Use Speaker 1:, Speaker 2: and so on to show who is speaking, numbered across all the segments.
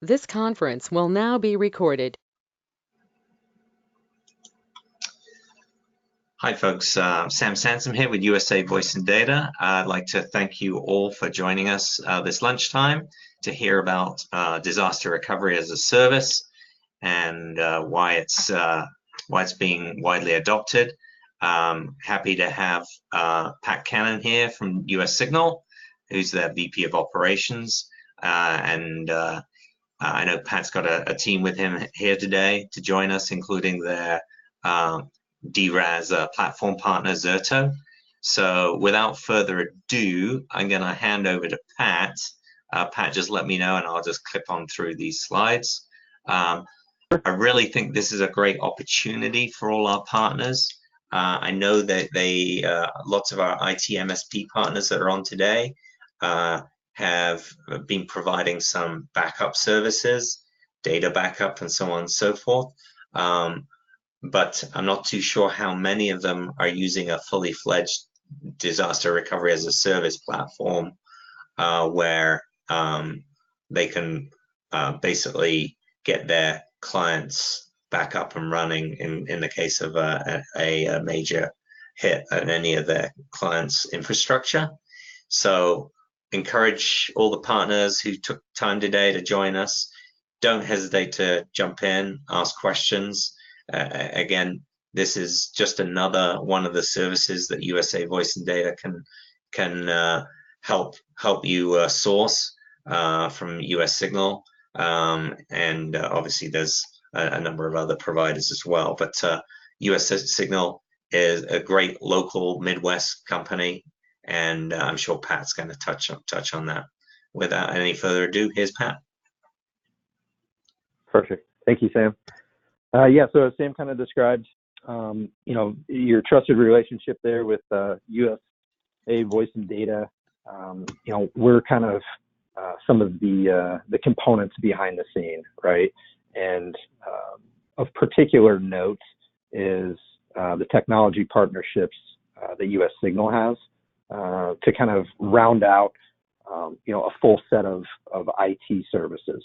Speaker 1: This conference will now be recorded.
Speaker 2: Hi folks, Sam Sansom here with USA Voice and Data. I'd like to thank you all for joining us this lunchtime to hear about disaster recovery as a service and why it's being widely adopted. Happy to have Pat Cannon here from US Signal, who's their VP of Operations. I know Pat's got a team with him here today to join us, including their DRaaS platform partner, Zurdo. So without further ado, I'm going to hand over to Pat. Pat, just let me know and I'll just clip on through these slides. I really think this is a great opportunity for all our partners. I know that lots of our IT MSP partners that are on today have been providing some backup services, data backup, and so on and so forth. But I'm not too sure how many of them are using a fully fledged disaster recovery as a service platform where they can basically get their clients back up and running in the case of a major hit on any of their clients' infrastructure. So encourage all the partners who took time today to join us. Don't hesitate to jump in, ask questions. Again, this is just another one of the services that USA Voice and Data can help you source from US Signal, and obviously there's a number of other providers as well. But US Signal is a great local Midwest company, and I'm sure Pat's going to touch on that. Without any further ado, here's Pat.
Speaker 3: Perfect. Thank you, Sam. Yeah, so as Sam kind of described, your trusted relationship there with USA Voice and Data, we're kind of some of the components behind the scene, right? And of particular note is the technology partnerships that US Signal has to kind of round out, a full set of IT services.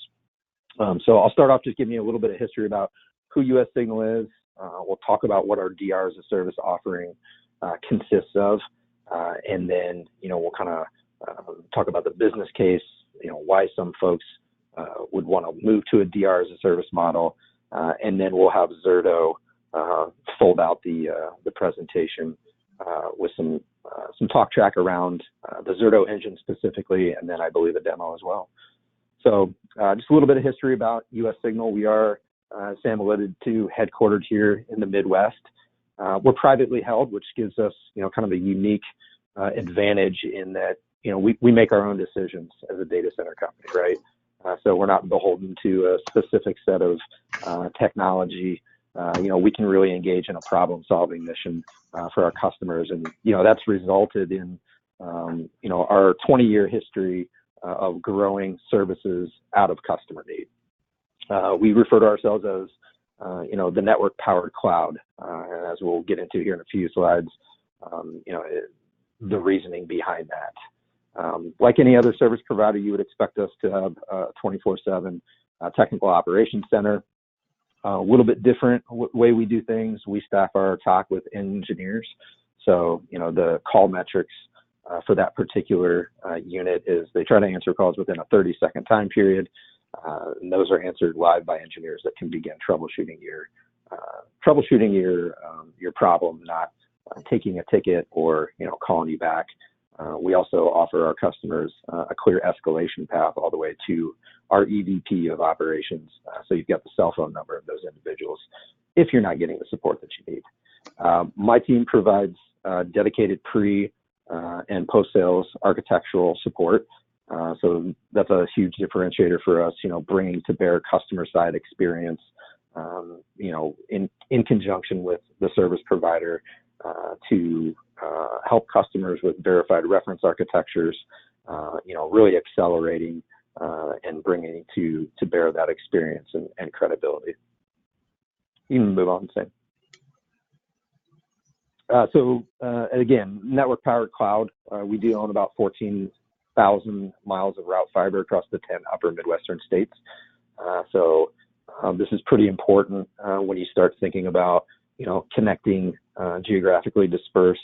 Speaker 3: So I'll start off just giving you a little bit of history about who US Signal is. We'll talk about what our DR as a service offering consists of, and then we'll kind of talk about the business case, why some folks would want to move to a DR as a service model, and then we'll have Zurdo fold out the presentation with some talk track around the Zurdo engine specifically, and then I believe a demo as well. So just a little bit of history about US Signal. We are, Sam alluded to, headquartered here in the Midwest. We're privately held, which gives us, kind of a unique advantage in that, we make our own decisions as a data center company, right? So we're not beholden to a specific set of technology. We can really engage in a problem-solving mission for our customers, and that's resulted in, our 20-year history of growing services out of customer need. We refer to ourselves as, the network-powered cloud, and as we'll get into here in a few slides, the reasoning behind that. Like any other service provider, you would expect us to have a 24/7 technical operations center. A little bit different way we do things. We staff our TOC with engineers, so the call metrics for that particular unit is they try to answer calls within a 30-second time period. And those are answered live by engineers that can begin troubleshooting your problem, not taking a ticket or calling you back. We also offer our customers a clear escalation path all the way to our EVP of operations, so you've got the cell phone number of those individuals if you're not getting the support that you need. My team provides dedicated pre and post-sales architectural support. So that's a huge differentiator for us, bringing to bear customer-side experience, in conjunction with the service provider to help customers with verified reference architectures, really accelerating and bringing to bear that experience and credibility. You can move on, Sam. So again, network-powered cloud. We do own about 14,000 miles of route fiber across the 10 upper Midwestern states. This is pretty important when you start thinking about, connecting geographically dispersed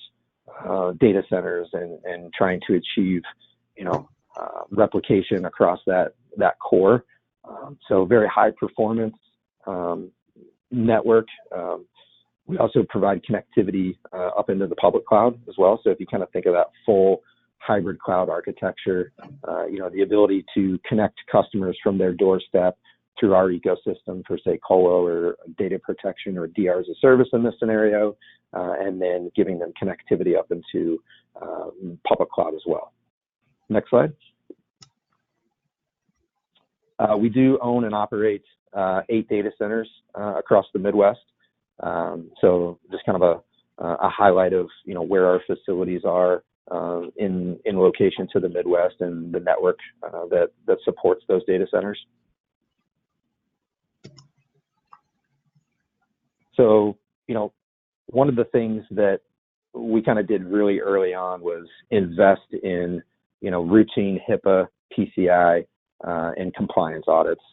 Speaker 3: data centers and trying to achieve, replication across that core. So very high performance network. We also provide connectivity up into the public cloud as well. So if you kind of think of that full hybrid cloud architecture, the ability to connect customers from their doorstep through our ecosystem for, say, Colo or data protection or DR as a service in this scenario, and then giving them connectivity up into public cloud as well. Next slide. We do own and operate 8 data centers across the Midwest. So just kind of a highlight of, where our facilities are in location to the Midwest and the network that supports those data centers. So, one of the things that we kind of did really early on was invest in, routine HIPAA, PCI, and compliance audits,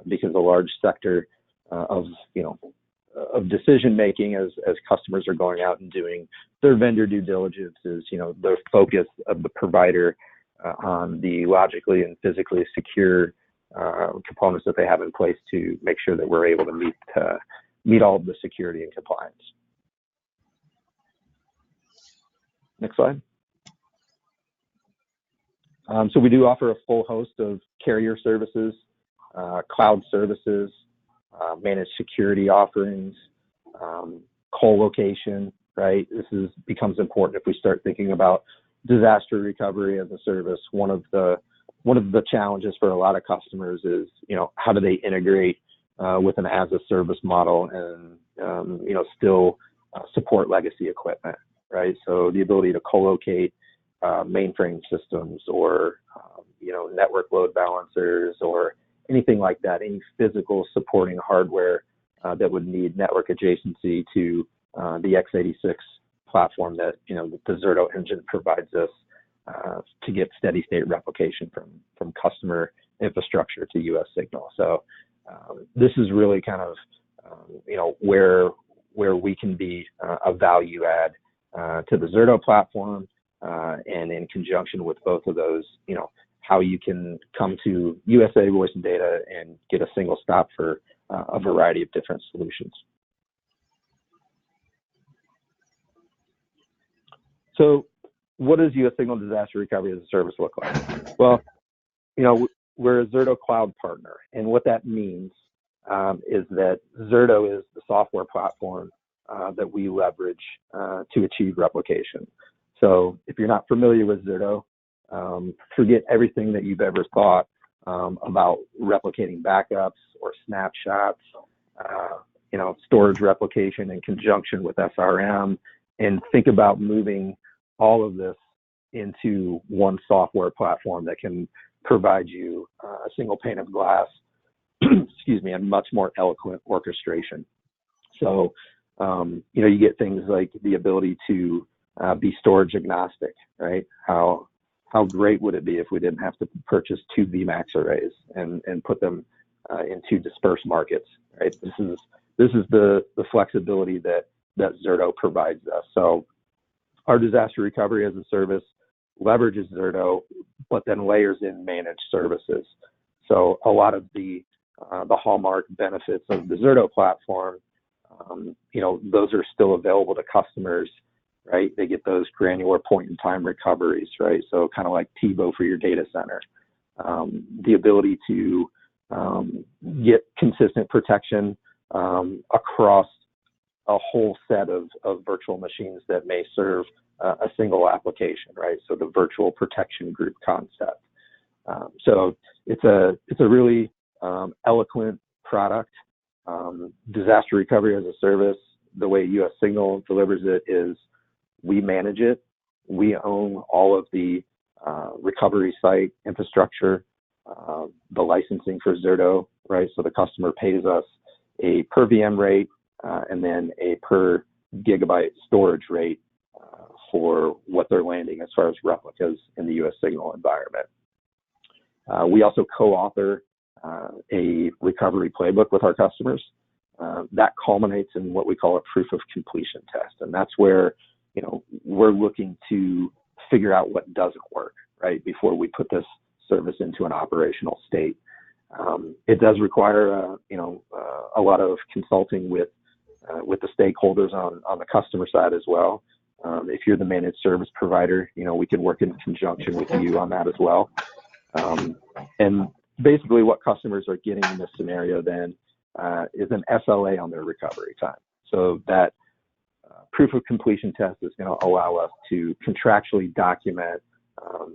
Speaker 3: because a large sector of decision making as customers are going out and doing their vendor due diligence is, the focus of the provider on the logically and physically secure components that they have in place to make sure that we're able to meet all of the security and compliance. Next slide. So we do offer a full host of carrier services, cloud services, managed security offerings, colocation, right? This becomes important if we start thinking about disaster recovery as a service. One of the challenges for a lot of customers is, how do they integrate with an as a service model and, still support legacy equipment, right? So the ability to colocate mainframe systems or, network load balancers or anything like that, any physical supporting hardware that would need network adjacency to the x86 platform that, the Zurdo engine provides us to get steady state replication from customer infrastructure to US Signal. So this is really kind of, where we can be a value add to the Zurdo platform, and in conjunction with both of those, how you can come to USA Voice and Data and get a single stop for a variety of different solutions. So what does US Signal Disaster Recovery as a Service look like? Well, we're a Zurdo cloud partner, and what that means is that Zurdo is the software platform that we leverage to achieve replication. So if you're not familiar with Zurdo, forget everything that you've ever thought about replicating backups or snapshots, storage replication in conjunction with SRM, and think about moving all of this into one software platform that can provide you a single pane of glass, excuse me, and much more eloquent orchestration. So, you get things like the ability to be storage agnostic, right? How great would it be if we didn't have to purchase 2 VMAX arrays and put them into dispersed markets, right? This is the flexibility that Zurdo provides us. So our disaster recovery as a service leverages Zurdo, but then layers in managed services. So a lot of the hallmark benefits of the Zurdo platform, those are still available to customers, right? They get those granular point-in-time recoveries, right? So kind of like TiVo for your data center. The ability to get consistent protection across a whole set of virtual machines that may serve a single application, right? So the virtual protection group concept. So it's a really eloquent product. Disaster recovery as a service, the way US Signal delivers it is we manage it. We own all of the recovery site infrastructure, the licensing for Zurdo, right? So the customer pays us a per VM rate and then a per gigabyte storage rate for what they're landing as far as replicas in the US Signal environment. We also co-author a recovery playbook with our customers. That culminates in what we call a proof of completion test, and that's where we're looking to figure out what doesn't work, right, before we put this service into an operational state. It does require a lot of consulting with the stakeholders on the customer side as well. If you're the managed service provider, we can work in conjunction with you on that as well. And basically what customers are getting in this scenario then is an SLA on their recovery time. So that proof of completion test is going to allow us to contractually document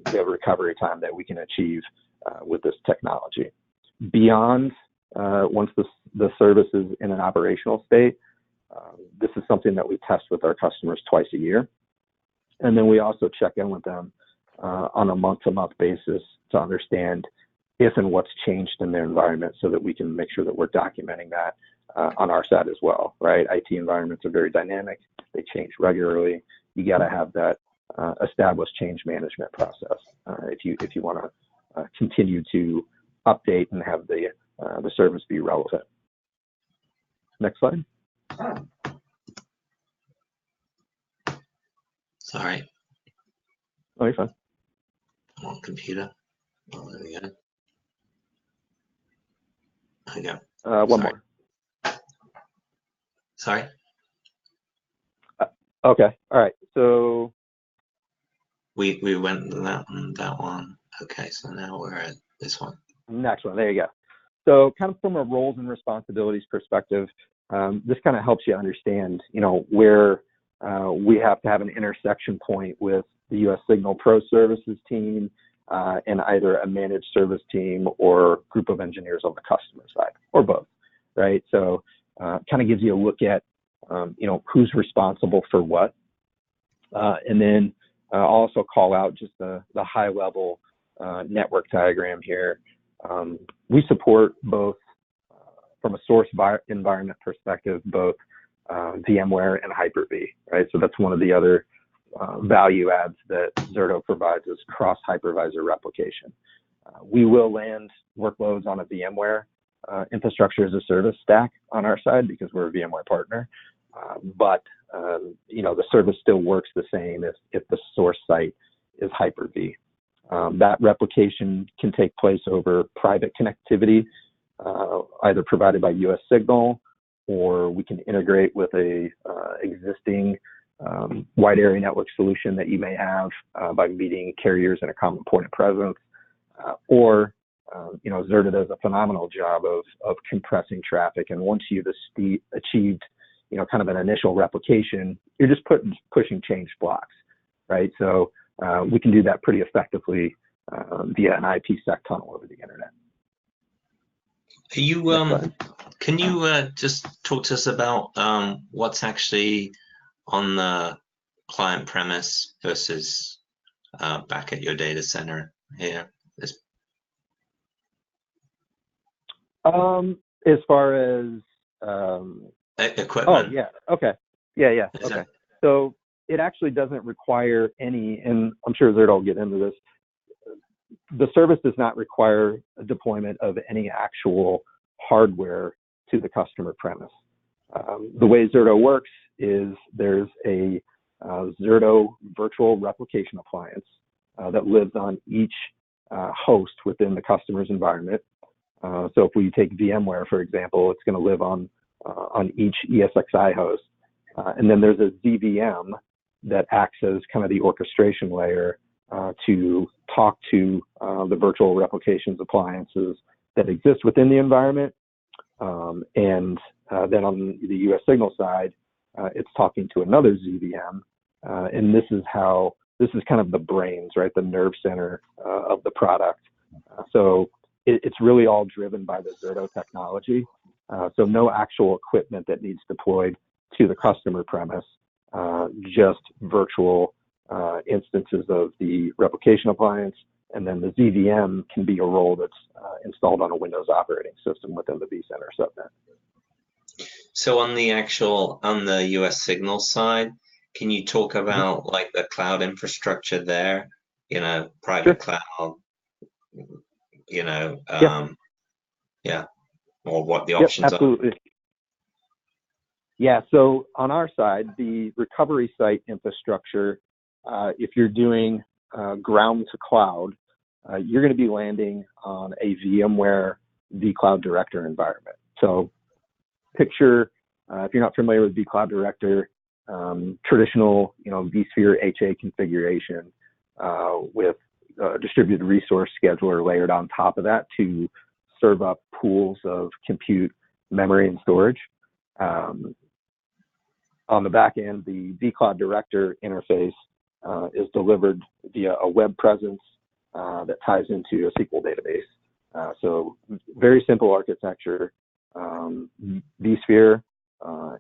Speaker 3: the recovery time that we can achieve with this technology. Beyond once the service is in an operational state, this is something that we test with our customers twice a year. And then we also check in with them on a month-to-month basis to understand if and what's changed in their environment so that we can make sure that we're documenting that on our side as well, right? IT environments are very dynamic. They change regularly. You got to have that established change management process if you want to continue to update and have the service be relevant. Next slide.
Speaker 2: Sorry.
Speaker 3: Oh, you're fine.
Speaker 2: I'm on computer. Oh, there we go. There we go.
Speaker 3: One more.
Speaker 2: Sorry.
Speaker 3: Okay. All right. So
Speaker 2: we went to that one. Okay. So now we're at this one.
Speaker 3: Next one. There you go. So kind of from a roles and responsibilities perspective, this kind of helps you understand, where we have to have an intersection point with the U.S. Signal Pro Services team and either a managed service team or group of engineers on the customer side, or both, right? So kind of gives you a look at, who's responsible for what. And then I'll also call out just the high level network diagram here. We support both, from a source environment perspective, both VMware and Hyper-V, right? So that's one of the other value adds that Zurdo provides is cross-hypervisor replication. We will land workloads on a VMware infrastructure as a service stack on our side because we're a VMware partner, but the service still works the same if the source site is Hyper-V. That replication can take place over private connectivity, either provided by US Signal, or we can integrate with a existing wide area network solution that you may have by meeting carriers in a common point of presence, or Zurdo does a phenomenal job of compressing traffic. And once you've achieved kind of an initial replication, you're just pushing change blocks, right? So we can do that pretty effectively via an IPsec tunnel over the internet.
Speaker 2: Are you can you just talk to us about what's actually on the client premise versus back at your data center here?
Speaker 3: As far as
Speaker 2: equipment.
Speaker 3: Oh yeah. Okay. Yeah. Okay. So it actually doesn't require any, and I'm sure Zurdo will get into this. The service does not require a deployment of any actual hardware to the customer premise. The way Zurdo works is there's a Zurdo virtual replication appliance that lives on each host within the customer's environment. So if we take VMware, for example, it's going to live on each ESXi host. And then there's a ZVM that acts as kind of the orchestration layer to talk to the virtual replications appliances that exist within the environment. And then on the US Signal side, it's talking to another ZVM. And this is kind of the brains, right? The nerve center of the product. So it's really all driven by the Zurdo technology. So no actual equipment that needs deployed to the customer premise, just virtual instances of the replication appliance, and then the ZVM can be a role that's installed on a Windows operating system within the vCenter subnet.
Speaker 2: So on the US Signal side, can you talk about like the cloud infrastructure there? Private cloud. Yeah, or what the
Speaker 3: Yep,
Speaker 2: options are.
Speaker 3: absolutely. Yeah, so on our side, the recovery site infrastructure, if you're doing ground to cloud, you're going to be landing on a VMware vCloud Director environment. So picture, if you're not familiar with vCloud Director, traditional, vSphere HA configuration with distributed resource scheduler layered on top of that to serve up pools of compute, memory, and storage. On the back end, the vCloud Director interface is delivered via a web presence that ties into a SQL database. So very simple architecture, vSphere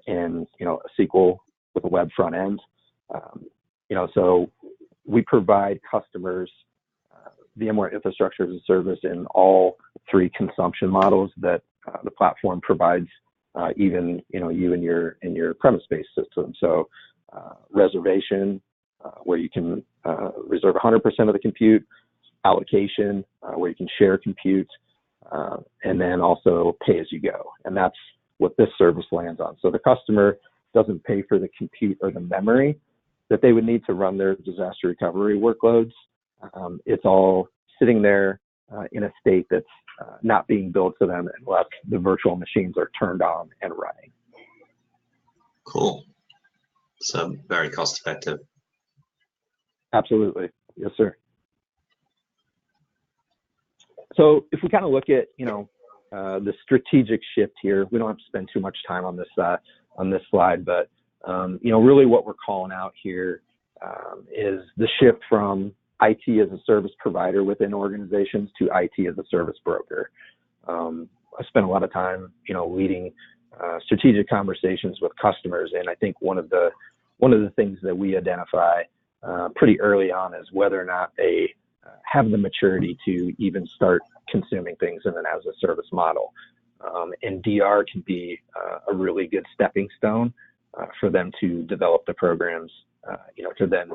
Speaker 3: and a SQL with a web front end. So we provide customers VMware infrastructure as a service in all three consumption models that the platform provides. Even you and your premise-based system. So reservation, where you can reserve 100% of the compute, allocation, where you can share compute, and then also pay as you go. And that's what this service lands on. So the customer doesn't pay for the compute or the memory that they would need to run their disaster recovery workloads. It's all sitting there in a state that's not being billed to them unless the virtual machines are turned on and running.
Speaker 2: Cool. So very cost effective.
Speaker 3: Absolutely. Yes, sir. So if we kind of look at, the strategic shift here, we don't have to spend too much time on this slide, but, really what we're calling out here is the shift from IT as a service provider within organizations to IT as a service broker. I spent a lot of time, leading strategic conversations with customers, and I think one of the things that we identify pretty early on is whether or not they have the maturity to even start consuming things in an as a service model. And DR can be a really good stepping stone for them to develop the programs, to then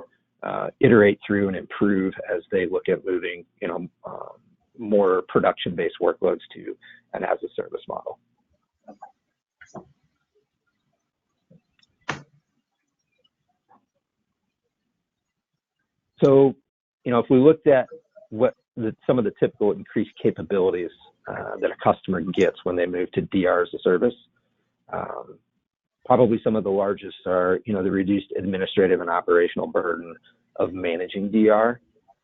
Speaker 3: iterate through and improve as they look at moving, more production-based workloads to an as-a-service model. So, if we looked at what some of the typical increased capabilities that a customer gets when they move to DR as a service, probably some of the largest are, the reduced administrative and operational burden of managing DR.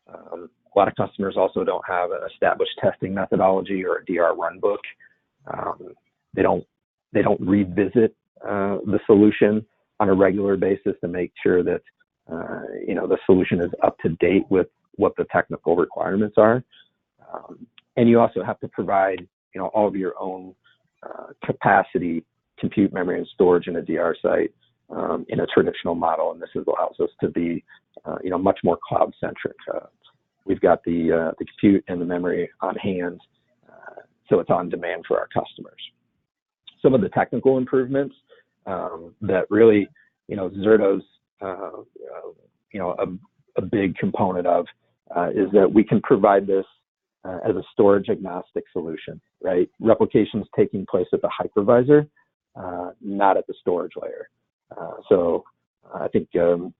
Speaker 3: A lot of customers also don't have an established testing methodology or a DR runbook. They don't revisit the solution on a regular basis to make sure that the solution is up to date with what the technical requirements are. And you also have to provide all of your own capacity, compute, memory, and storage in a DR site in a traditional model, and this allows us to be much more cloud centric. We've got the compute and the memory on hand, so it's on demand for our customers. Some of the technical improvements that really, zurdo's a big component of is that we can provide this as a storage agnostic solution, right? Replication's taking place at the hypervisor, not at the storage layer. So I think Zurdo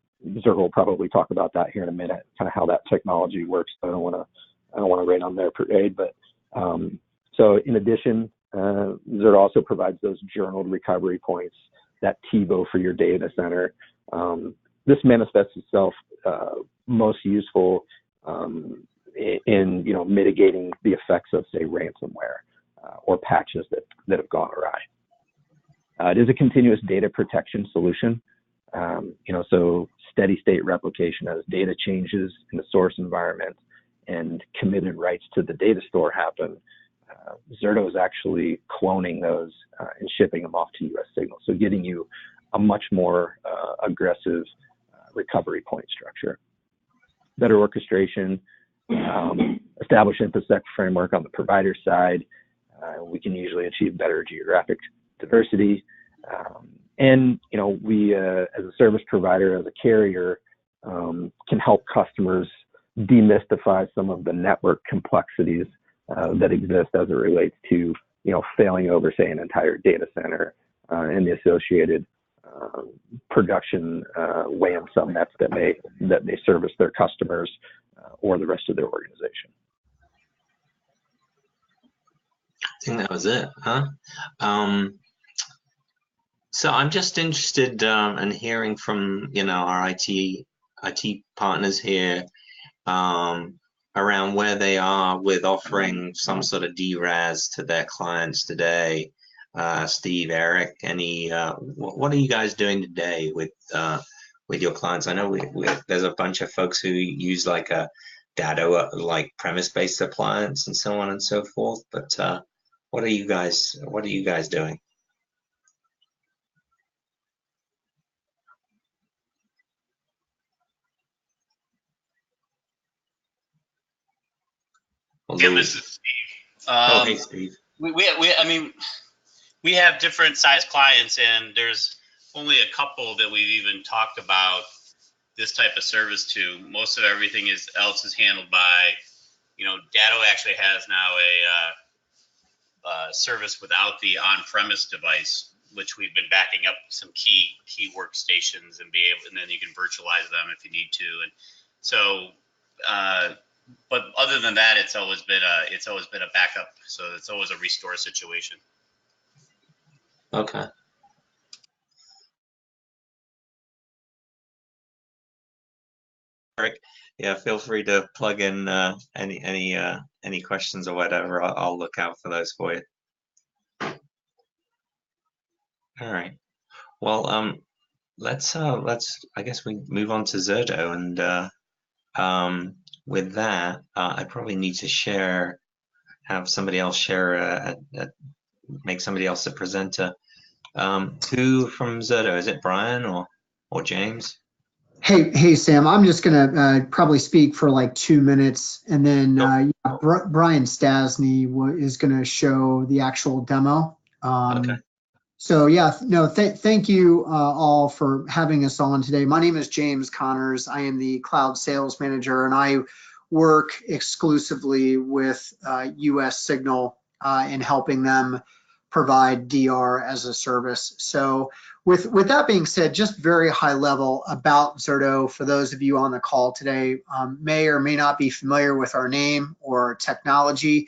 Speaker 3: will probably talk about that here in a minute, kind of how that technology works. I don't want to rain on their parade, but so in addition, Zurdo also provides those journaled recovery points, that TiVo for your data center. This manifests itself most useful in mitigating the effects of, say, ransomware or patches that have gone awry. It is a continuous data protection solution. So steady state replication as data changes in the source environment and committed writes to the data store happen. Zurdo is actually cloning those and shipping them off to US Signal, so getting you a much more aggressive recovery point structure. Better orchestration, establish InfoSec framework on the provider side. We can usually achieve better geographic diversity. And, we, as a service provider, as a carrier, can help customers demystify some of the network complexities that exist as it relates to failing over, say, an entire data center and the associated production WAN subnets that may service their customers or the rest of their organization.
Speaker 2: I think that was it, huh? So I'm just interested in hearing from our IT partners here around where they are with offering some sort of DRaaS to their clients today. Steve, Eric, what are you guys doing today with your clients? I know there's a bunch of folks who use like a Datto, like premise-based appliance and so on and so forth. But what are you guys doing?
Speaker 4: Yeah, this is Steve.
Speaker 2: Hey, Steve.
Speaker 4: We have different size clients, and there's only a couple that we've even talked about this type of service to. Most of everything else is handled by, Datto actually has now a service without the on-premise device, which we've been backing up some key workstations and then you can virtualize them if you need to. And so, but other than that, it's always been a backup. So it's always a restore situation.
Speaker 2: Okay. Eric, yeah, feel free to plug in any questions or whatever. I'll look out for those for you. All right. Well, let's I guess we move on to Zurdo, and with that, I probably need to have somebody else share make somebody else a presenter. Who from Zurdo? Is it Brian or James?
Speaker 5: Hey, Sam. I'm just gonna probably speak for like 2 minutes, and then Brian Stasny is gonna show the actual demo.
Speaker 2: Okay.
Speaker 5: So yeah, no, thank you all for having us on today. My name is James Connors. I am the cloud sales manager, and I work exclusively with US Signal in helping them provide DR as a service. So with that being said, just very high level about Zurdo, for those of you on the call today, may or may not be familiar with our name or technology.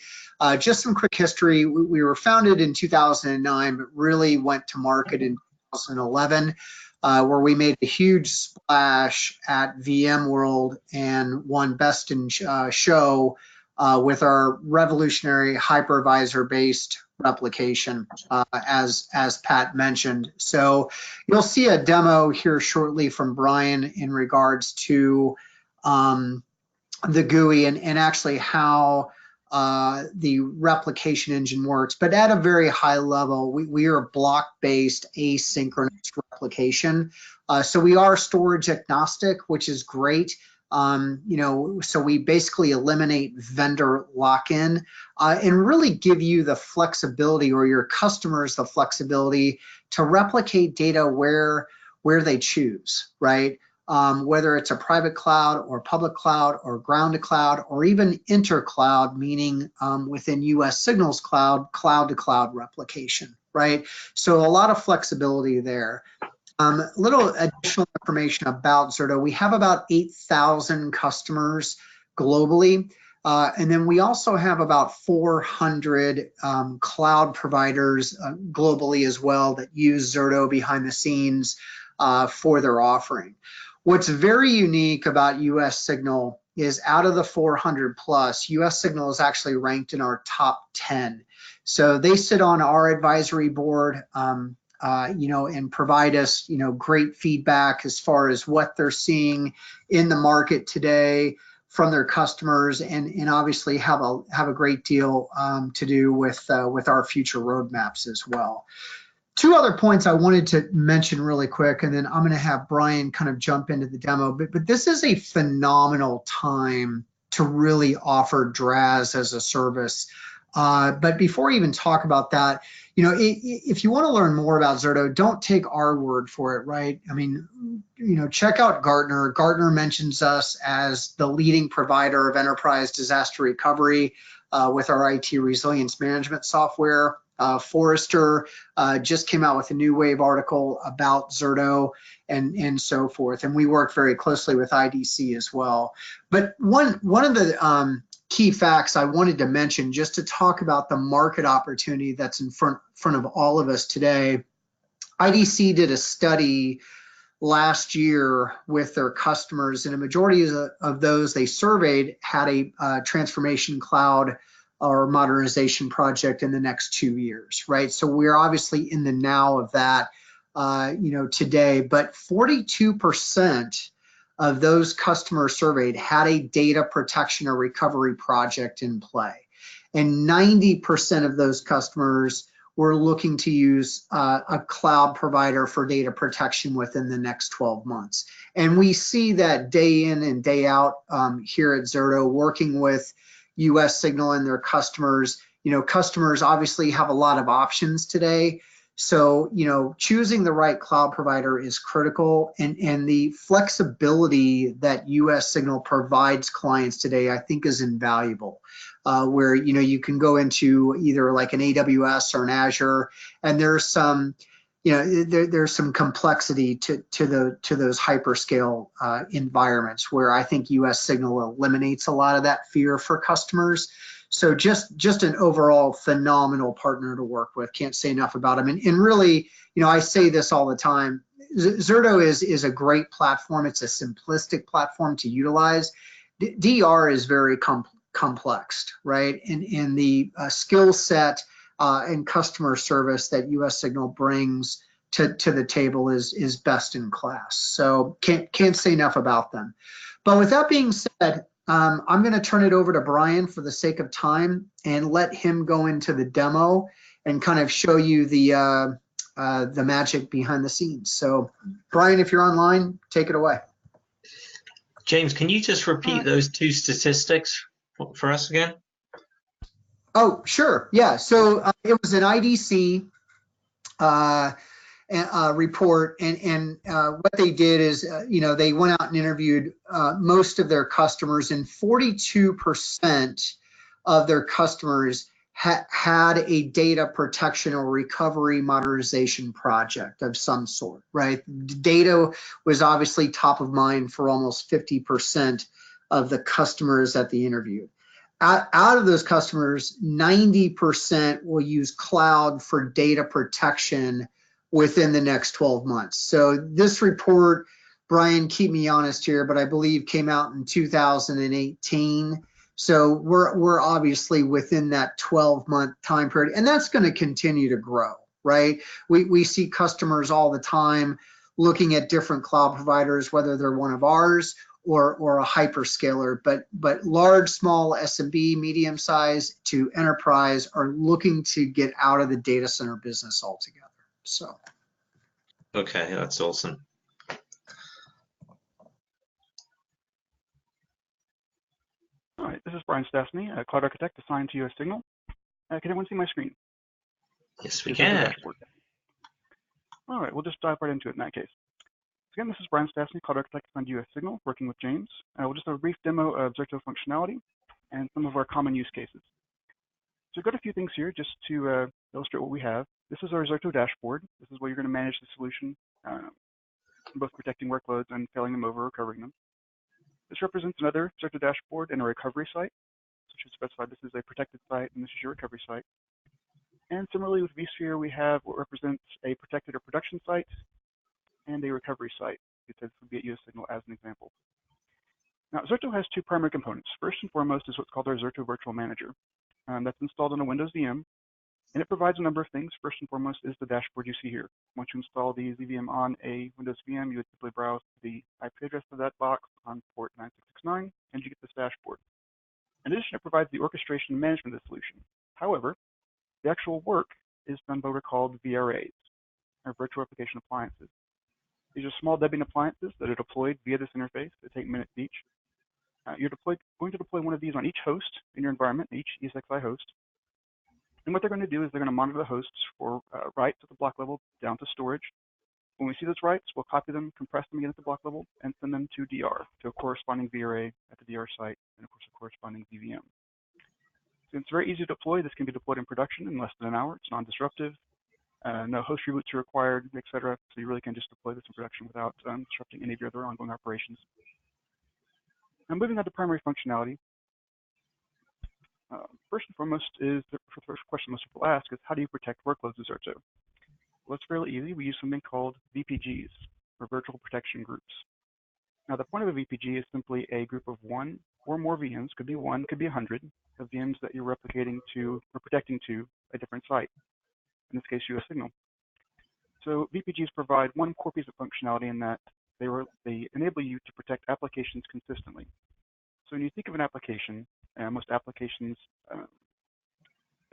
Speaker 5: Just some quick history. We were founded in 2009, but really went to market in 2011, where we made a huge splash at VMworld and won Best in Show with our revolutionary hypervisor-based replication, as Pat mentioned. So you'll see a demo here shortly from Brian in regards to the GUI and actually how the replication engine works. But at a very high level, we are block-based asynchronous replication. So we are storage agnostic, which is great. So we basically eliminate vendor lock-in and really give you the flexibility, or your customers the flexibility, to replicate data where they choose, right? Whether it's a private cloud or public cloud or ground to cloud or even inter-cloud, meaning within US Signal's cloud to cloud replication, right? So a lot of flexibility there. A little additional information about Zurdo. We have about 8,000 customers globally. And then we also have about 400 cloud providers globally as well that use Zurdo behind the scenes for their offering. What's very unique about US Signal is out of the 400 plus, US Signal is actually ranked in our top 10. So they sit on our advisory board, and provide us, great feedback as far as what they're seeing in the market today from their customers, and obviously have a great deal to do with our future roadmaps as well. Two other points I wanted to mention really quick, and then I'm going to have Brian kind of jump into the demo. But this is a phenomenal time to really offer DRaaS as a service. But before I even talk about that, if you want to learn more about Zurdo, don't take our word for it, right? I mean, check out Gartner. Gartner mentions us as the leading provider of enterprise disaster recovery with our IT resilience management software. Forrester just came out with a New Wave article about Zurdo and so forth. And we work very closely with IDC as well. But one of the key facts I wanted to mention, just to talk about the market opportunity that's in front of all of us today. IDC did a study last year with their customers, and a majority of those they surveyed had a transformation cloud or modernization project in the next 2 years, right? So we're obviously in the now of that, today, but 42% of those customers surveyed had a data protection or recovery project in play. And 90% of those customers were looking to use a cloud provider for data protection within the next 12 months. And we see that day in and day out here at Zurdo, working with US Signal and their customers. Customers obviously have a lot of options today. So, choosing the right cloud provider is critical, and the flexibility that US Signal provides clients today, I think, is invaluable. Where, you can go into either like an AWS or an Azure, and there's some, there's some complexity to those hyperscale environments where I think US Signal eliminates a lot of that fear for customers. So just an overall phenomenal partner to work with. Can't say enough about them. And really, I say this all the time. Zurdo is a great platform. It's a simplistic platform to utilize. DR is very complex, right? And the skill set and customer service that US Signal brings to the table is best in class. So can't say enough about them. But with that being said, I'm going to turn it over to Brian for the sake of time and let him go into the demo and kind of show you the magic behind the scenes. So Brian, if you're online, take it away.
Speaker 2: James, can you just repeat those two statistics for us again?
Speaker 5: Oh, sure. Yeah. So it was an IDC report, and what they did is, they went out and interviewed most of their customers, and 42% of their customers had a data protection or recovery modernization project of some sort, right? Data was obviously top of mind for almost 50% of the customers that they interviewed. Out of those customers, 90% will use cloud for data protection within the next 12 months. So this report, Brian, keep me honest here, but I believe came out in 2018. So we're obviously within that 12-month time period, and that's going to continue to grow, right? We see customers all the time looking at different cloud providers, whether they're one of ours or a hyperscaler, but large, small, SMB, medium size to enterprise are looking to get out of the data center business altogether. So.
Speaker 2: Okay, that's awesome.
Speaker 6: All right, this is Brian Stastny, a cloud architect assigned to US Signal. Can everyone see my screen?
Speaker 2: Yes, we can.
Speaker 6: All right, we'll just dive right into it in that case. Again, this is Brian Stastny, cloud architect assigned to US Signal, working with James. We'll just have a brief demo of Zurdo functionality and some of our common use cases. So we've got a few things here just to illustrate what we have. This is our Zurdo dashboard. This is where you're going to manage the solution, both protecting workloads and failing them over, recovering them. This represents another Zurdo dashboard and a recovery site. So it should specify this is a protected site and this is your recovery site. And similarly with vSphere, we have what represents a protected or production site and a recovery site. This would be at US Signal as an example. Now, Zurdo has two primary components. First and foremost is what's called our Zurdo Virtual Manager. That's installed on a Windows VM, and it provides a number of things. First and foremost is the dashboard you see here. Once you install the ZVM on a Windows VM, you would simply browse the IP address of that box on port 9669, and you get this dashboard. In addition, it provides the orchestration and management of the solution. However, the actual work is done by what are called VRAs, or Virtual Application Appliances. These are small Debian appliances that are deployed via this interface that take minutes each. You're going to deploy one of these on each host in your environment, each ESXi host. And what they're going to do is they're going to monitor the hosts for writes at the block level down to storage. When we see those writes, we'll copy them, compress them again at the block level, and send them to DR, to a corresponding VRA at the DR site, and of course a corresponding VVM. So It's very easy to deploy. This can be deployed in production in less than an hour. It's non-disruptive. No host reboots are required, etc. So you really can just deploy this in production without disrupting any of your other ongoing operations. Now moving on to primary functionality. First and foremost is, the first question most people ask is, how do you protect workloads with Zurdo? Well, it's fairly easy. We use something called VPGs, or virtual protection groups. Now, the point of a VPG is simply a group of one or more VMs, could be one, could be 100, of VMs that you're replicating to or protecting to a different site, in this case, US Signal. So VPGs provide one core piece of functionality in that they enable you to protect applications consistently. So when you think of an application, most applications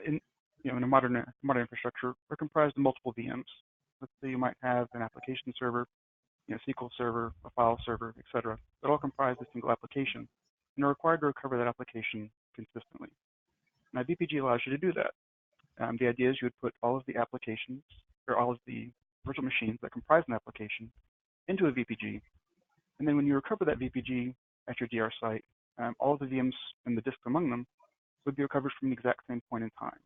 Speaker 6: in a modern infrastructure are comprised of multiple VMs. Let's say you might have an application server, SQL server, a file server, etc. That all comprise a single application and are required to recover that application consistently. Now, VPG allows you to do that. The idea is you would put all of the applications or all of the virtual machines that comprise an application into a VPG, and then when you recover that VPG at your DR site, all of the VMs and the disks among them would be recovered from the exact same point in time.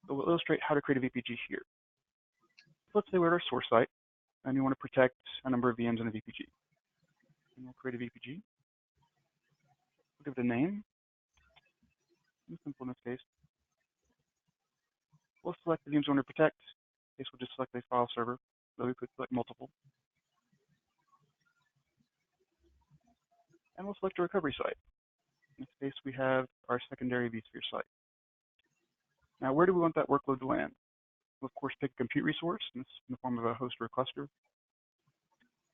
Speaker 6: So we'll illustrate how to create a VPG here. Let's say we're at our source site, and you want to protect a number of VMs in a VPG. And we'll create a VPG. We'll give it a name. It's simple in this case. We'll select the VMs we want to protect. In this case, we'll just select a file server, though we could select multiple. And we'll select a recovery site. In this case, we have our secondary vSphere site. Now, where do we want that workload to land? We'll, of course, pick a compute resource, in the form of a host or a cluster,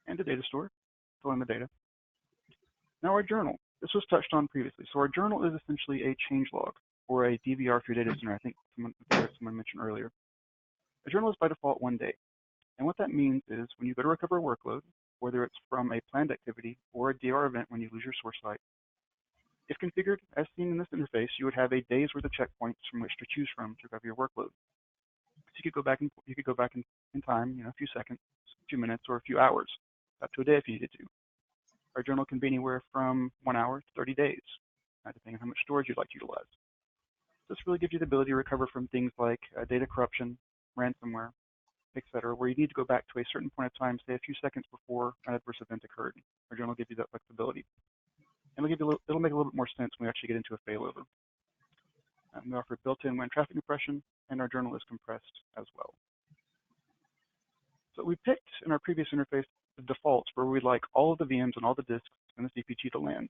Speaker 6: and a data store to land the data. Now, our journal. This was touched on previously. So our journal is essentially a changelog or a DVR for your data center. I think someone mentioned earlier. A journal is by default 1 day. And what that means is when you go to recover a workload, whether it's from a planned activity or a DR event when you lose your source site, if configured as seen in this interface, you would have a day's worth of checkpoints from which to choose from to recover your workload. So you could go back in time, a few seconds, a few minutes, or a few hours, up to a day if you needed to. Our journal can be anywhere from 1 hour to 30 days, depending on how much storage you'd like to utilize. This really gives you the ability to recover from things like data corruption, ransomware, etc., where you need to go back to a certain point of time, say a few seconds before an adverse event occurred. Our journal will give you that flexibility. And it'll make a little bit more sense when we actually get into a failover. We offer built-in WAN traffic compression, and our journal is compressed as well. So we picked in our previous interface the defaults where we'd like all of the VMs and all the disks in this VPG to land.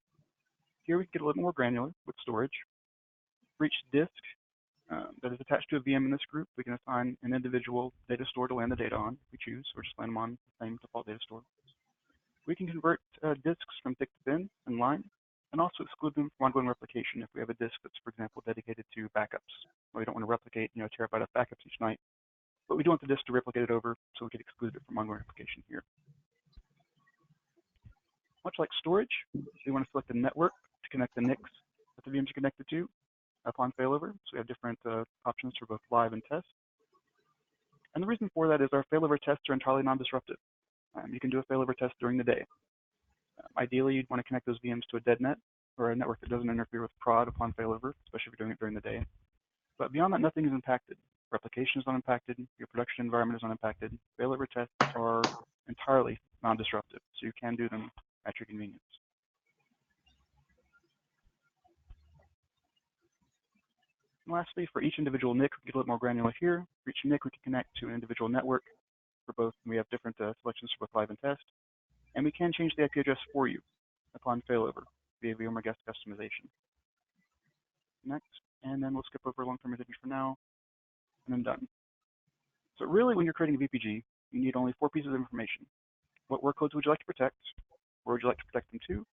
Speaker 6: Here we get a little more granular with storage. For each disk that is attached to a VM in this group, we can assign an individual data store to land the data on, if we choose, or just land them on the same default data store. We can convert disks from thick to thin and line, and also exclude them from ongoing replication if we have a disk that's, for example, dedicated to backups. We don't want to replicate a terabyte of backups each night, but we do want the disk to replicate it over, so we could exclude it from ongoing replication here. Much like storage, we want to select a network to connect the NICs that the VMs are connected to upon failover. So we have different options for both live and test. And the reason for that is our failover tests are entirely non-disruptive. You can do a failover test during the day. Ideally, you'd want to connect those VMs to a dead net or a network that doesn't interfere with prod upon failover, especially if you're doing it during the day. But beyond that, nothing is impacted. Replication is not impacted. Your production environment is not impacted. Failover tests are entirely non-disruptive, so you can do them at your convenience. And lastly, for each individual NIC, we get a little more granular here. For each NIC, we can connect to an individual network. For both, we have different selections for both live and test. And we can change the IP address for you upon failover via VMware guest customization. Next, and then we'll skip over long-term identity for now, and then done. So really, when you're creating a VPG, you need only 4 pieces of information. What workloads would you like to protect? Where would you like to protect them to?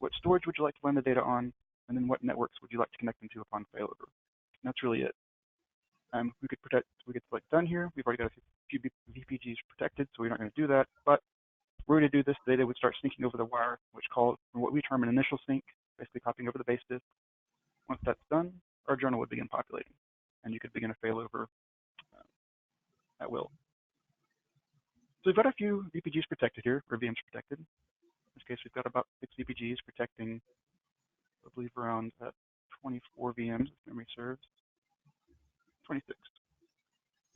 Speaker 6: What storage would you like to land the data on? And then what networks would you like to connect them to upon failover? And that's really it. We could select done here. We've already got a few VPGs protected, so we're not going to do that. But we're going to do this, the data would start syncing over the wire, which called what we term an initial sync, basically copying over the base disk. Once that's done, our journal would begin populating, and you could begin a failover at will. So we've got a few VPGs protected here, or VMs protected. In this case, we've got about 6 VPGs protecting, I believe, around 24 VMs, if memory serves. 26.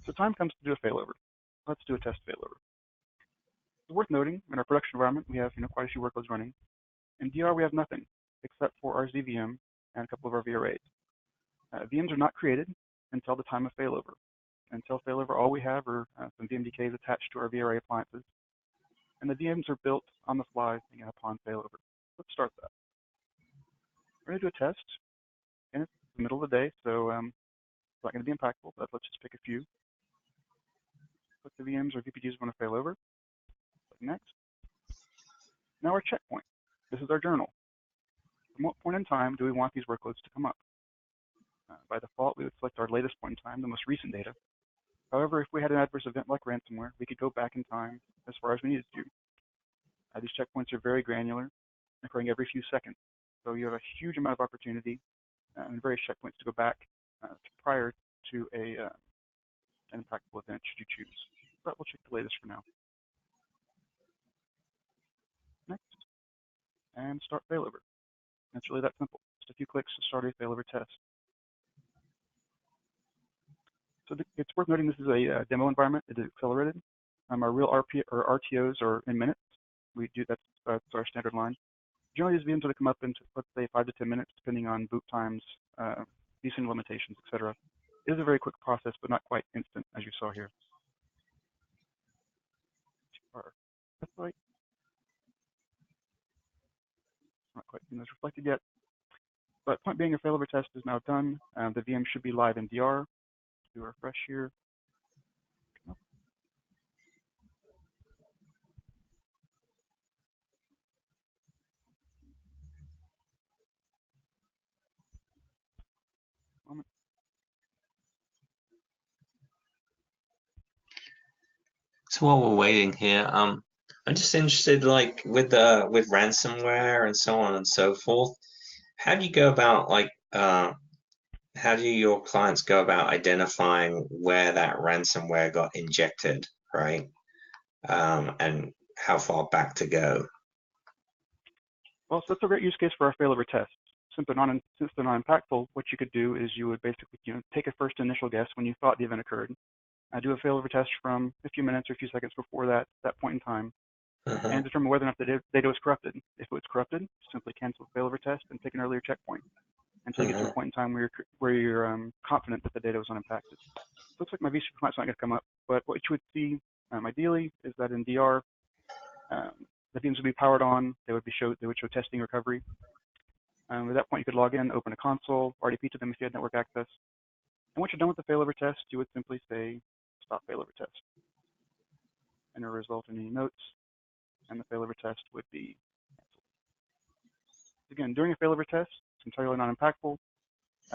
Speaker 6: So time comes to do a failover. Let's do a test failover. It's worth noting, in our production environment, we have quite a few workloads running. In DR, we have nothing except for our ZVM and a couple of our VRAs. VMs are not created until the time of failover. Until failover, all we have are some VMDKs attached to our VRA appliances, and the VMs are built on the fly upon failover. Let's start that. We're going to do a test, and it's the middle of the day, so it's not going to be impactful, but let's just pick a few. Click the VMs or VPGs want to failover. Click next. Now our checkpoint. This is our journal. From what point in time do we want these workloads to come up? By default, we would select our latest point in time, the most recent data. However, if we had an adverse event like ransomware, we could go back in time as far as we needed to. These checkpoints are very granular, occurring every few seconds. So you have a huge amount of opportunity and various checkpoints to go back prior to an impactful event should you choose. But we'll check the latest for now. Next, and start failover. It's really that simple. Just a few clicks to start a failover test. So it's worth noting this is a demo environment. It is accelerated. Our real RTOs are in minutes. That's our standard line. Generally, these VMs are going to come up in, let's say, 5 to 10 minutes, depending on boot times, vSync limitations, etc. It is a very quick process, but not quite instant, as you saw here. That's right. Not quite seen those reflected yet. But point being, a failover test is now done. The VM should be live in DR. Do a refresh here. Moment.
Speaker 2: So while we're waiting here, I'm just interested, like with ransomware and so on and so forth. How do you go about how do your clients go about identifying where that ransomware got injected, right? And how far back to go?
Speaker 6: Well, so that's a great use case for our failover test. Since they're not impactful, what you could do is you would basically take a first initial guess when you thought the event occurred. Do a failover test from a few minutes or a few seconds before that point in time, and determine whether or not the data was corrupted. If it was corrupted, simply cancel the failover test and take an earlier checkpoint until you get to a point in time where you're confident that the data was unimpacted. Looks like my vSphere client's not going to come up, but what you would see ideally is that in DR, the VMs would be powered on. They would show testing recovery. At that point, you could log in, open a console, RDP to them if you had network access. And once you're done with the failover test, you would simply say stop failover test. Enter a result in any notes, and the failover test would be canceled. Again, during a failover test, it's entirely non-impactful.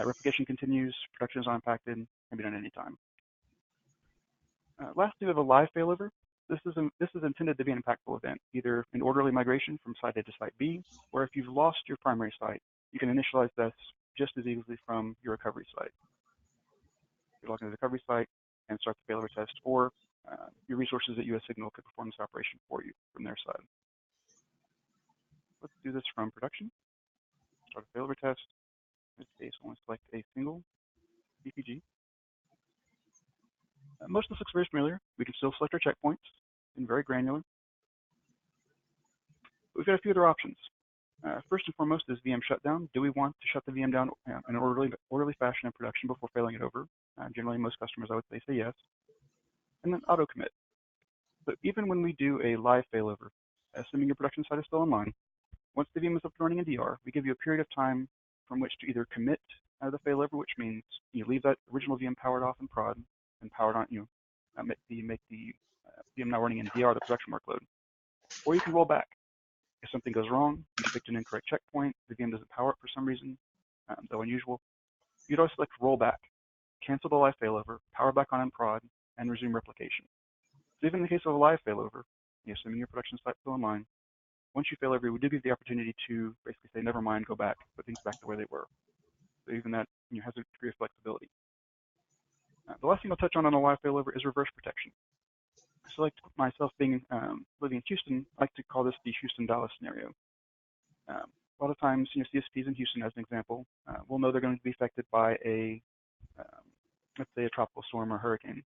Speaker 6: Replication continues, production is unimpacted, can be done anytime. Lastly, we have a live failover. This is intended to be an impactful event, either an orderly migration from site A to site B, or if you've lost your primary site, you can initialize this just as easily from your recovery site. You log into the recovery site and start the failover test, or your resources at US Signal could perform this operation for you from their side. Let's do this from production. Start a failover test. In this case, I want to select a single VPG. Most of this looks very familiar. We can still select our checkpoints and very granular. But we've got a few other options. First and foremost is VM shutdown. Do we want to shut the VM down in an orderly fashion in production before failing it over? Generally, most customers, I would say yes. And then auto commit. So even when we do a live failover, assuming your production site is still online, once the VM is up and running in DR, we give you a period of time from which to either commit the failover, which means you leave that original VM powered off in prod and powered on, make the VM now running in DR, the production workload, or you can roll back. If something goes wrong, you picked an incorrect checkpoint, the VM doesn't power up for some reason, though unusual, you'd always select rollback, cancel the live failover, power back on in prod, and resume replication. So even in the case of a live failover, assuming your production site is still online, once you fail over, we do give the opportunity to basically say, never mind, go back, put things back the way they were. So even that has a degree of flexibility. The last thing I'll touch on a live failover is reverse protection. So like myself living in Houston, I like to call this the Houston-Dallas scenario. A lot of times, CSPs in Houston, as an example, will know they're going to be affected by let's say a tropical storm or hurricane.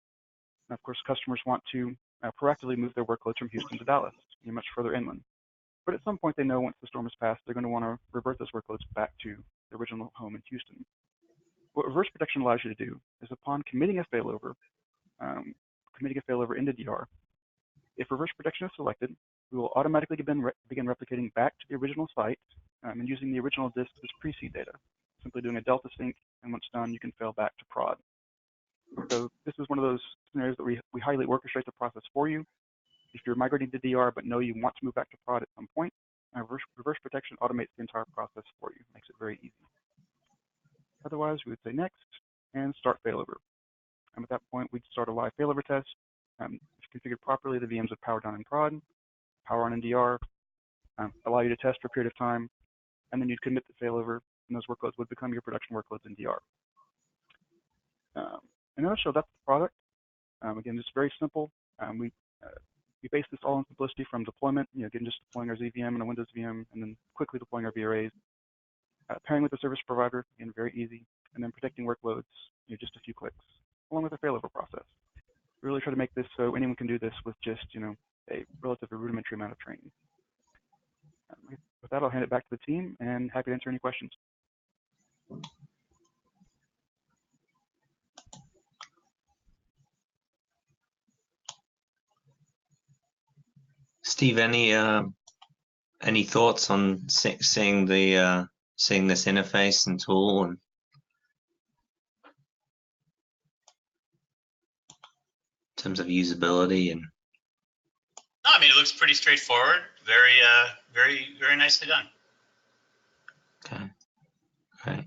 Speaker 6: And of course, customers want to proactively move their workloads from Houston to Dallas, much further inland. But at some point, they know once the storm has passed, they're going to want to revert those workloads back to the original home in Houston. What reverse protection allows you to do is, upon committing a failover into DR, if reverse protection is selected, we will automatically begin replicating back to the original site and using the original disk as pre-seed data, simply doing a delta sync, and once done, you can fail back to prod. So this is one of those scenarios that we highly orchestrate the process for you. If you're migrating to DR but know you want to move back to prod at some point, reverse protection automates the entire process for you, makes it very easy. Otherwise, we would say next and start failover. And at that point, we'd start a live failover test. If configured properly, the VMs would power down in prod, power on in DR, allow you to test for a period of time, and then you'd commit the failover, and those workloads would become your production workloads in DR. In a nutshell, that's the product. Again, it's very simple. We base this all on simplicity from deployment, again, just deploying our ZVM and a Windows VM, and then quickly deploying our VRAs. Pairing with the service provider, again, very easy, and then protecting workloads, just a few clicks, along with the failover process. We really try to make this so anyone can do this with just, a relatively rudimentary amount of training. With that, I'll hand it back to the team and happy to answer any questions.
Speaker 2: Steve, any thoughts on seeing this interface and tool, and in terms of usability? And
Speaker 4: no, I mean, it looks pretty straightforward. Very nicely done.
Speaker 2: Okay. Right.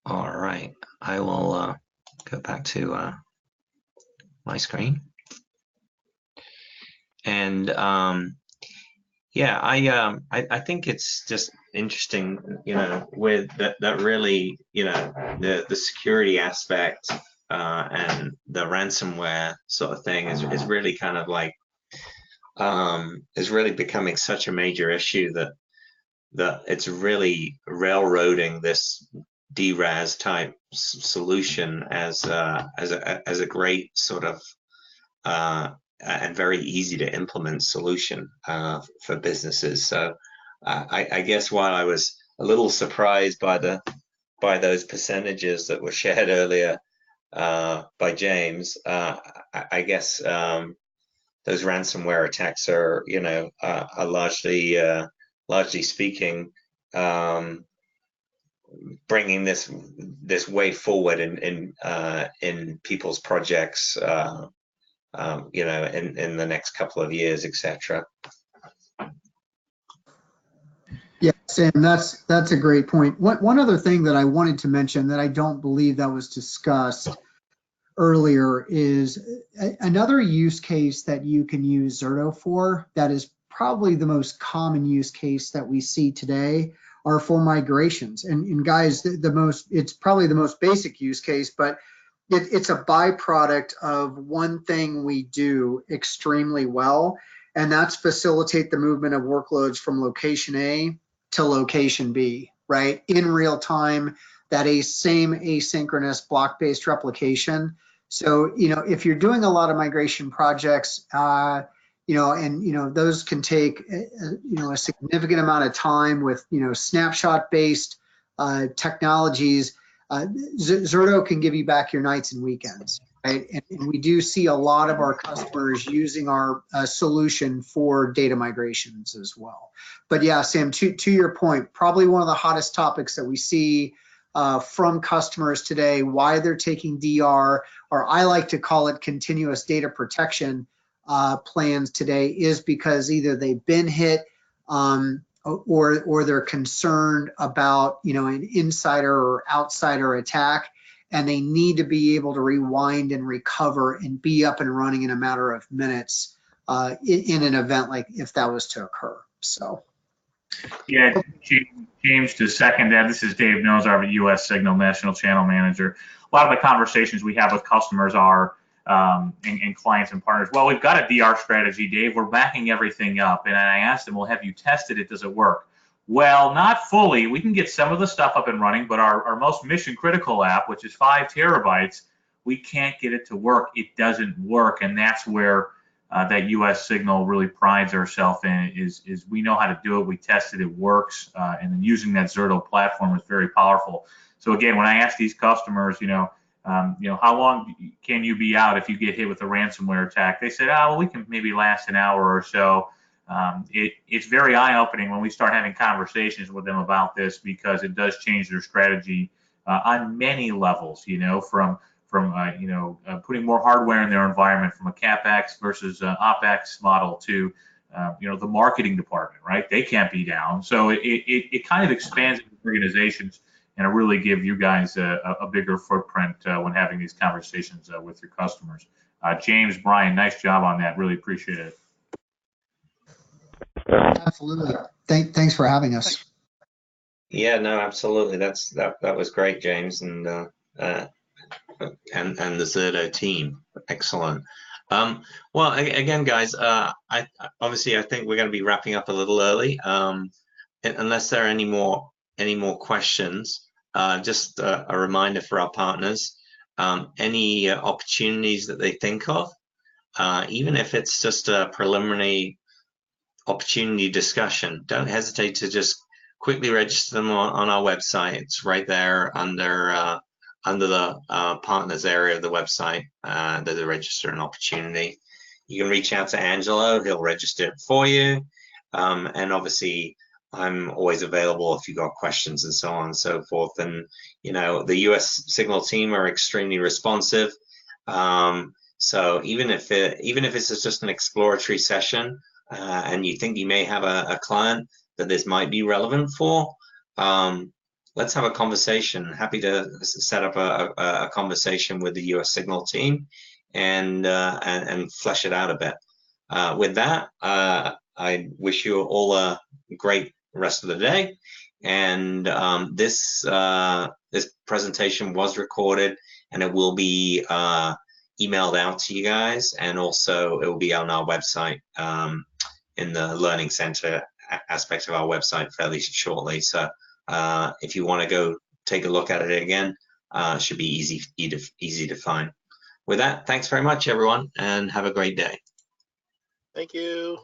Speaker 2: All right. I will go back to my screen. And yeah, I think it's just interesting, with that really, the security aspect and the ransomware sort of thing is really kind of like is really becoming such a major issue that it's really railroading this DRaaS type solution as a great sort of and very easy to implement solution for businesses. So I guess while I was a little surprised by those percentages that were shared earlier by James, I guess those ransomware attacks are, are largely speaking, bringing this way forward in people's projects, in the next couple of years, etc.
Speaker 5: Yeah, Sam, that's a great point. One other thing that I wanted to mention that I don't believe that was discussed earlier is another use case that you can use Zurdo for, that is probably the most common use case that we see today, are for migrations. And guys, it's probably the most basic use case, but it's a byproduct of one thing we do extremely well, and that's facilitate the movement of workloads from location A to location B, right? In real time, that same asynchronous block-based replication. So, if you're doing a lot of migration projects, those can take, a significant amount of time with, snapshot-based technologies, Zurdo can give you back your nights and weekends, right? And we do see a lot of our customers using our solution for data migrations as well. But yeah, Sam, to your point, probably one of the hottest topics that we see from customers today, why they're taking DR, or I like to call it continuous data protection plans today, is because either they've been hit or they're concerned about, an insider or outsider attack, and they need to be able to rewind and recover and be up and running in a matter of minutes in an event like if that was to occur. So.
Speaker 7: Yeah, James, to second that, this is Dave Mills, our U.S. Signal National Channel Manager. A lot of the conversations we have with customers are, and clients and partners. Well, we've got a DR strategy, Dave. We're backing everything up. And I asked them, well, have you tested it? Does it work? Well, not fully. We can get some of the stuff up and running, but our most mission critical app, which is 5 terabytes, we can't get it to work. It doesn't work. And that's where that US Signal really prides ourselves in, is we know how to do it. We tested it, works. And then using that Zurdo platform is very powerful. So again, when I ask these customers, how long can you be out if you get hit with a ransomware attack? They said, well, we can maybe last an hour or so. It's very eye-opening when we start having conversations with them about this, because it does change their strategy on many levels, from putting more hardware in their environment, from a CapEx versus OpEx model to, the marketing department, right? They can't be down. So it kind of expands organizations, and it'll really give you guys a bigger footprint when having these conversations with your customers. James, Brian, nice job on that. Really appreciate it.
Speaker 5: Absolutely. Thanks for having us.
Speaker 2: Yeah, no, absolutely. That was great, James, and the Zurdo team. Excellent. Well, again, guys, I think we're going to be wrapping up a little early. Unless there are any more questions, just a reminder for our partners, any opportunities that they think of, even if it's just a preliminary opportunity discussion, don't hesitate to just quickly register them on our website. It's right there under the partners area of the website. There's a register an opportunity. You can reach out to Angelo, he'll register it for you. And obviously, I'm always available if you've got questions and so on and so forth. And the US Signal team are extremely responsive. So even if it's just an exploratory session, and you think you may have a client that this might be relevant for, let's have a conversation. Happy to set up a conversation with the US Signal team and flesh it out a bit. With that, I wish you all a great rest of the day. And this presentation was recorded, and it will be emailed out to you guys, and also it will be on our website in the Learning Center aspect of our website fairly shortly. So if you want to go take a look at it again, it should be easy to find. With that, thanks very much, everyone, and have a great day.
Speaker 8: Thank you.